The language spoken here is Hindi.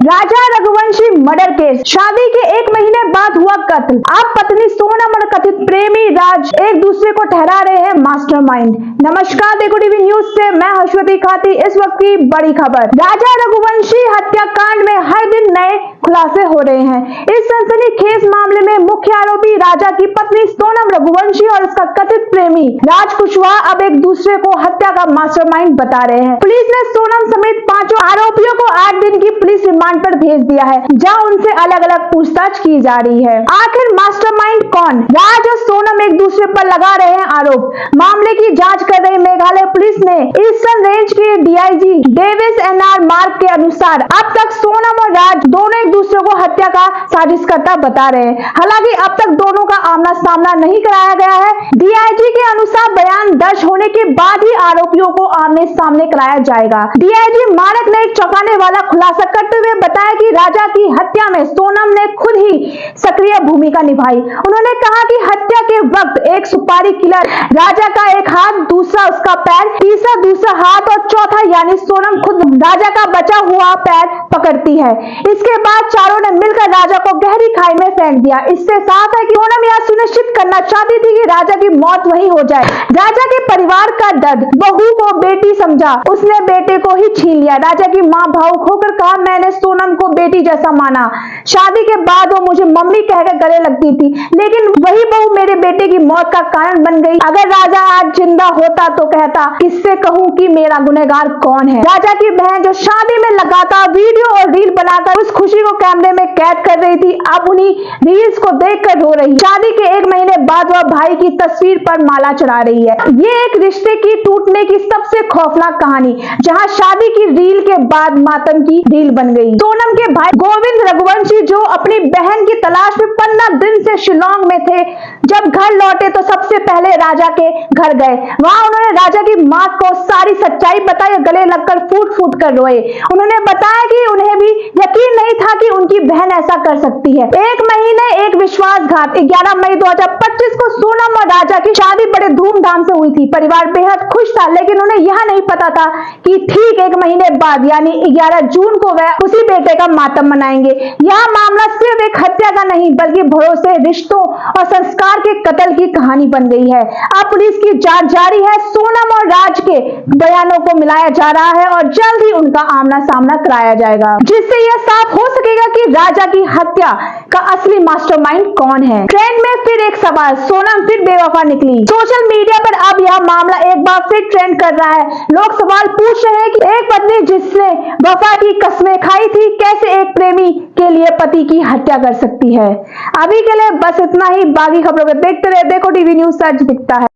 राजा रघुवंशी मर्डर केस, शादी के 1 महीने बाद हुआ कत्ल। अब पत्नी सोनम और कथित प्रेमी राज एक दूसरे को ठहरा रहे हैं मास्टरमाइंड। नमस्कार, देखो टीवी न्यूज से मैं हर्षवती खाती। इस वक्त की बड़ी खबर, राजा रघुवंशी हत्याकांड में हर दिन नए खुलासे हो रहे हैं। इस सनसनीखेज मामले में मुख्य आरोपी राजा की पत्नी सोनम रघुवंशी और उसका कथित प्रेमी राज कुशवाहा अब एक दूसरे को हत्या का मास्टरमाइंड बता रहे हैं। पुलिस ने सोनम समेत 5 आरोपियों को 8 दिन की पुलिस रिमांड पर भेज दिया है, जहां उनसे अलग अलग पूछताछ की जा रही है। आखिर मास्टरमाइंड कौन? राज और सोनम एक दूसरे पर लगा रहे हैं आरोप। मामले की जांच कर रही मेघालय पुलिस ने ईस्टर्न रेंज के डीआईजी डेविस एनआर मार्क के अनुसार अब तक सोनम और राज दोनों एक दूसरे को हत्या का साजिशकर्ता बता रहे हैं। हालांकि अब तक दोनों का आमना सामना नहीं कराया गया है। डीआईजी के अनुसार बयान दर्ज होने के बाद ही आरोपियों को आमने सामने कराया जाएगा। डीआईजी मार्क ने एक चौंकाने वाला खुलासा करते हुए बताया कि राजा की हत्या में सोनम ने खुद ही सक्रिय भूमिका निभाई। उन्होंने कहा कि हत्या के वक्त एक सुपारी किलर राजा का एक हाथ, दूसरा उसका पैर, तीसरा दूसरा हाथ और चौथा यानी सोनम खुद राजा का बचा हुआ पैर पकड़ती है। इसके बाद चारों ने मिलकर राजा को गहरी खाई में फेंक दिया। इससे साफ है कि सोनम यह सुनिश्चित करना चाहती थी कि राजा की मौत वहीं हो जाए। राजा के परिवार का दर्द, बहू को बेटी समझा, उसने बेटे को ही छीन लिया। राजा की मां भावुक होकर कहा, मैंने सोनम को बेटी जैसा माना। शादी के बाद वो मुझे मम्मी कहकर गले लगती थी, लेकिन वही बहू मेरे बेटे की मौत का कारण बन गई। अगर राजा आज जिंदा होता तो कहता, किससे कहूं कि मेरा गुनहगार कौन है। राजा की बहन जो शादी में लगातार वीडियो और रील बनाकर उस खुशी को कैमरे में कैद कर रही थी, अब उन्हीं रील्स को देखकर रो रही। शादी के 1 महीने बाद वह भाई की तस्वीर पर माला चढ़ा रही है। ये एक रिश्ते की टूटने की सबसे खौफनाक कहानी, जहां शादी की रील के बाद मातम की रील बन गई। सोनम के भाई गोविंद रघुवंशी जो अपनी बहन की तलाश में 15 दिन से शिलोंग में थे, जब घर लौटे तो सबसे पहले राजा के घर गए। वहां उन्होंने राजा की मां को सारी सच्चाई बताई और गले लगकर फूट फूट कर रोए। उन्होंने बताया कि उन्हें भी यकीन नहीं था कि उनकी बहन ऐसा कर सकती है। 1 महीने एक विश्वासघात। 11 मई 2025 को सोनम और राजा की शादी बड़े धूमधाम से हुई थी। परिवार बेहद खुश था, लेकिन उन्हें यह नहीं पता था कि ठीक 1 महीने बाद यानी 11 जून को वह उसी बेटे का मातम मनाएंगे। यह मामला सिर्फ एक हत्या का नहीं, बल्कि भरोसे, रिश्तों और संस्कार के कत्ल की कहानी बन गई है। अब पुलिस की जांच जारी है। सोनम और राज के बयानों को मिलाया जा रहा है और जल्द ही उनका आमना सामना कराया जाएगा, जिससे यह साफ हो सकेगा कि राजा की हत्या का असली मास्टरमाइंड कौन है। ट्रेंड में फिर एक सवाल, सोनम फिर बेवफा निकली। सोशल मीडिया पर अब यह मामला एक बार फिर ट्रेंड कर रहा है। लोग सवाल पूछ रहे हैं कि एक पत्नी जिसने वफा की कस्में खाई थी, कैसे एक प्रेमी के लिए पति की हत्या कर सकती है। अभी के लिए बस इतना ही। बाकी खबरों को देखते रहे देखो टीवी न्यूज, सच दिखता है।